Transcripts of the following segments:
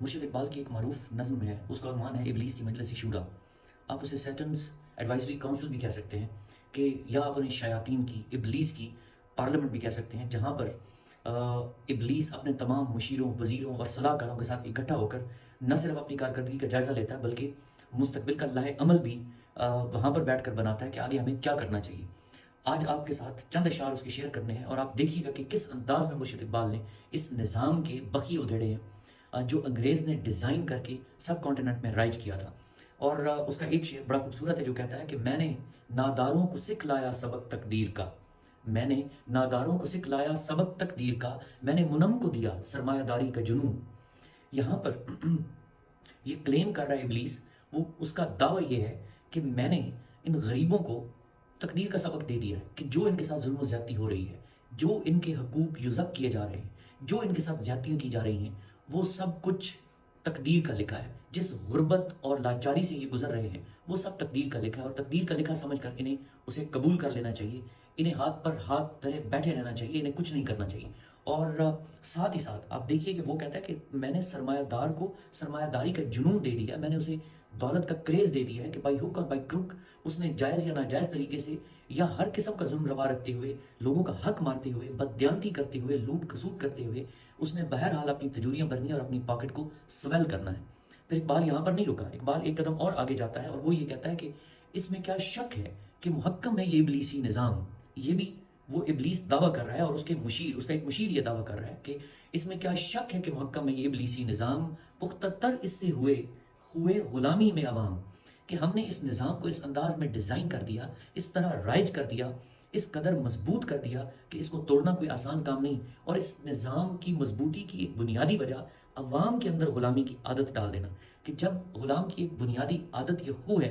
मुर्शिद इकबाल की एक मरूफ नज़्म है, उसका उन्वान है इबलीस की मजलिस शूरा। आप उसे सैटन्स एडवाइजरी काउंसिल भी कह सकते हैं, कि या आप उन्हें शयातीन की, इबलीस की पार्लियामेंट भी कह सकते हैं, जहाँ पर इबलीस अपने तमाम मुशीरों, वज़ीरों और सलाहकारों के साथ इकट्ठा होकर न सिर्फ अपनी कारकर्दगी का जायज़ा लेता है, बल्कि मुस्तकबिल का लाहे अमल भी वहाँ पर बैठ कर बनाता है कि आगे हमें क्या करना चाहिए। आज आपके साथ चंद अशार उसके शेयर करने हैं, और आप देखिएगा कि किस अंदाज में मुर्शिद इकबाल ने इस निज़ाम के बखिए उधेड़े हैं जो अंग्रेज़ ने डिज़ाइन करके सब कॉन्टिनेंट में राइज किया था। और उसका एक शेर बड़ा खूबसूरत है जो कहता है कि मैंने नादारों को सिखलाया सबक तकदीर का, मैंने नादारों को सिखलाया सबक तकदीर का, मैंने मुनम को दिया सरमायादारी का जुनून। यहाँ पर ये क्लेम कर रहा है इबलीस, वो उसका दावा ये है कि मैंने इन गरीबों को तकदीर का सबक दे दिया है कि जो इनके साथ जुल्म ज़्यादती हो रही है, जो इनके हकूक युज़ब किए जा रहे हैं, जो इनके साथ ज़्यादतियाँ की जा रही हैं, वो सब कुछ तकदीर का लिखा है। जिस गुर्बत और लाचारी से ये गुजर रहे हैं, वो सब तकदीर का लिखा है, और तकदीर का लिखा समझकर इन्हें उसे कबूल कर लेना चाहिए। इन्हें हाथ पर हाथ धरे बैठे रहना चाहिए, इन्हें कुछ नहीं करना चाहिए। और साथ ही साथ आप देखिए कि वो कहता है कि मैंने सरमायादार को सरमायादारी का जुनून दे दिया, मैंने उसे दौलत का क्रेज़ दे दिया है कि बाई हुक और बाई क्रुक उसने जायज़ या नाजायज़ तरीके से या हर किस्म का जुल्म रवा रखते हुए, लोगों का हक मारते हुए, बददियानती करते हुए, लूट खसूट करते हुए उसने बहरहाल अपनी तिजोरियां भरनी है और अपनी पॉकेट को स्वेल करना है। फिर इकबाल यहाँ पर नहीं रुका, इकबाल एक कदम और आगे जाता है और वो ये कहता है कि इसमें क्या शक है कि मुहक्कम है ये इबलीसी निज़ाम। ये भी वो इबलीस दावा कर रहा है, और उसके मुशीर, उसका एक मुशीर ये दावा कर रहा है कि इसमें क्या शक है कि मुहक्कम है ये इबलीसी निज़ाम, पुख्तर इससे हुए हुए गुलामी में अवाम, कि हमने इस निज़ाम को इस अंदाज में डिज़ाइन कर दिया, इस तरह राइज कर दिया, इस कदर मजबूत कर दिया कि इसको तोड़ना कोई आसान काम नहीं। और इस निज़ाम की मजबूती की एक बुनियादी वजह अवाम के अंदर ग़ुलामी की आदत डाल देना, कि जब ग़ुलाम की एक बुनियादी आदत ये खू है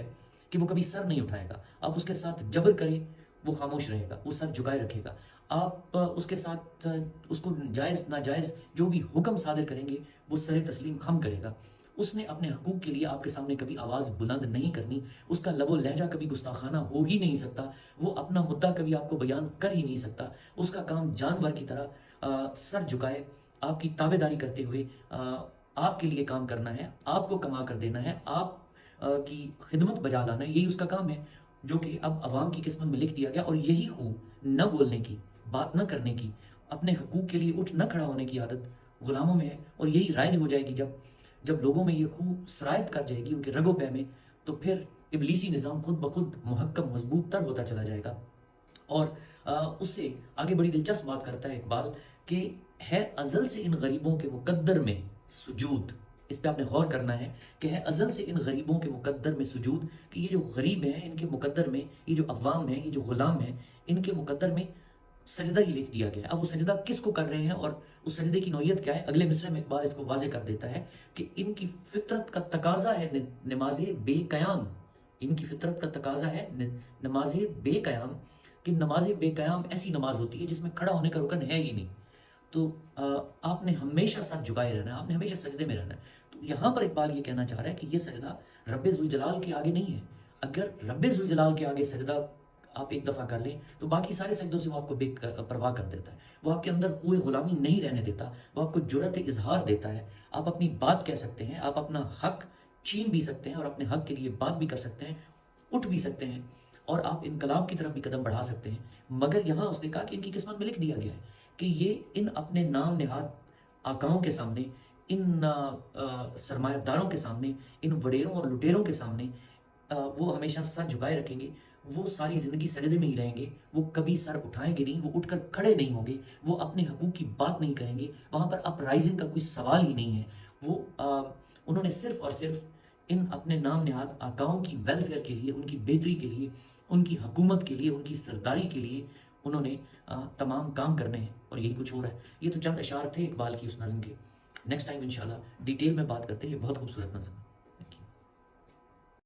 कि वो कभी सर नहीं उठाएगा, आप उसके साथ जबर करें वो खामोश रहेगा, वो सर झुकाए रखेगा। आप उसके साथ उसको जायज़ नाजायज़ जो भी हुक्म सादिर करेंगे वो सर तस्लीम खम करेगा। उसने अपने हकूक़ के लिए आपके सामने कभी आवाज़ बुलंद नहीं करनी, उसका लबो लहजा कभी गुस्ताखाना हो ही नहीं सकता, वो अपना मुद्दा कभी आपको बयान कर ही नहीं सकता। उसका काम जानवर की तरह सर झुकाए आपकी ताबेदारी करते हुए आपके लिए काम करना है, आपको कमा कर देना है, आप की खिदमत बजा लाना है, यही उसका काम है, जो कि अब अवाम की किस्मत में लिख दिया गया। और यही खूब न बोलने की, बात न करने की, अपने हकूक़ के लिए उठ न खड़ा होने की आदत गुलामों में है, और यही राइज हो जाएगी जब जब लोगों में ये खूब सरायत कर जाएगी उनके रगो पै में, तो फिर इबलीसी निज़ाम खुद ब खुद मुहक्कम मजबूत तर होता चला जाएगा। और उससे आगे बड़ी दिलचस्प बात करता है इकबाल कि है अज़ल से इन गरीबों के मुकद्दर में सुजूद। इस पे आपने गौर करना है कि है अज़ल से इन गरीबों के मुकद्दर में सुजूद, कि ये जो गरीब हैं इनके मुकद्दर में, ये जो अवाम है, ये जो ग़ुलाम हैं, इनके मुकद्दर में सजदा ही लिख दिया गया। अब वो सजदा किसको कर रहे हैं और उस सजदे की नौयत क्या है, अगले मिसरे में इकबाल इसको वाज़े कर देता है कि इनकी फितरत का तकाजा है नमाज बेक़याम। इनकी फितरत का तकाजा है नमाज बेक़याम, कि नमाज बेक़याम ऐसी नमाज होती है जिसमें खड़ा होने का रुकन है ही नहीं। तो आपने हमेशा सर झुकाए रहना है, आपने हमेशा सजदे में रहना है। तो यहाँ पर इकबाल ये कहना चाह रहा है कि ये सजदा रब्बे ज़ुल जलाल के आगे नहीं है। अगर रब्बे ज़ुल जलाल के आगे सजदा आप एक दफ़ा कर लें तो बाकी सारे सजदों से वो आपको परवाह कर देता है। वो आपके अंदर हुए ग़ुलामी नहीं रहने देता, वो आपको जुर्रत इजहार देता है। आप अपनी बात कह सकते हैं, आप अपना हक छीन भी सकते हैं और अपने हक के लिए बात भी कर सकते हैं, उठ भी सकते हैं, और आप इनकलाब की तरफ भी कदम बढ़ा सकते हैं। मगर यहाँ उसने कहा कि इनकी किस्मत में लिख दिया गया है कि ये इन अपने नाम निहाद आकाओं के सामने, इन सरमायादारों के सामने, इन वडेरों और लुटेरों के सामने वो हमेशा सर झुकाए रखेंगे। वो सारी ज़िंदगी सजदे में ही रहेंगे, वो कभी सर उठाएंगे नहीं, वो उठकर खड़े नहीं होंगे, वो अपने हकूक़ की बात नहीं करेंगे, वहाँ पर अपराइजिंग का कोई सवाल ही नहीं है। वो उन्होंने सिर्फ़ और सिर्फ इन अपने नाम निहाद आकाओं की वेलफेयर के लिए, उनकी बेहतरी के लिए, उनकी हुकूमत के लिए, उनकी सरदारी के लिए उन्होंने तमाम काम करने हैं, और यही कुछ हो रहा है। ये तो चंद अशार थे इकबाल की उस नज़म के। नेक्स्ट टाइम इंशाल्लाह डिटेल में बात करते हैं, ये बहुत खूबसूरत नज़म।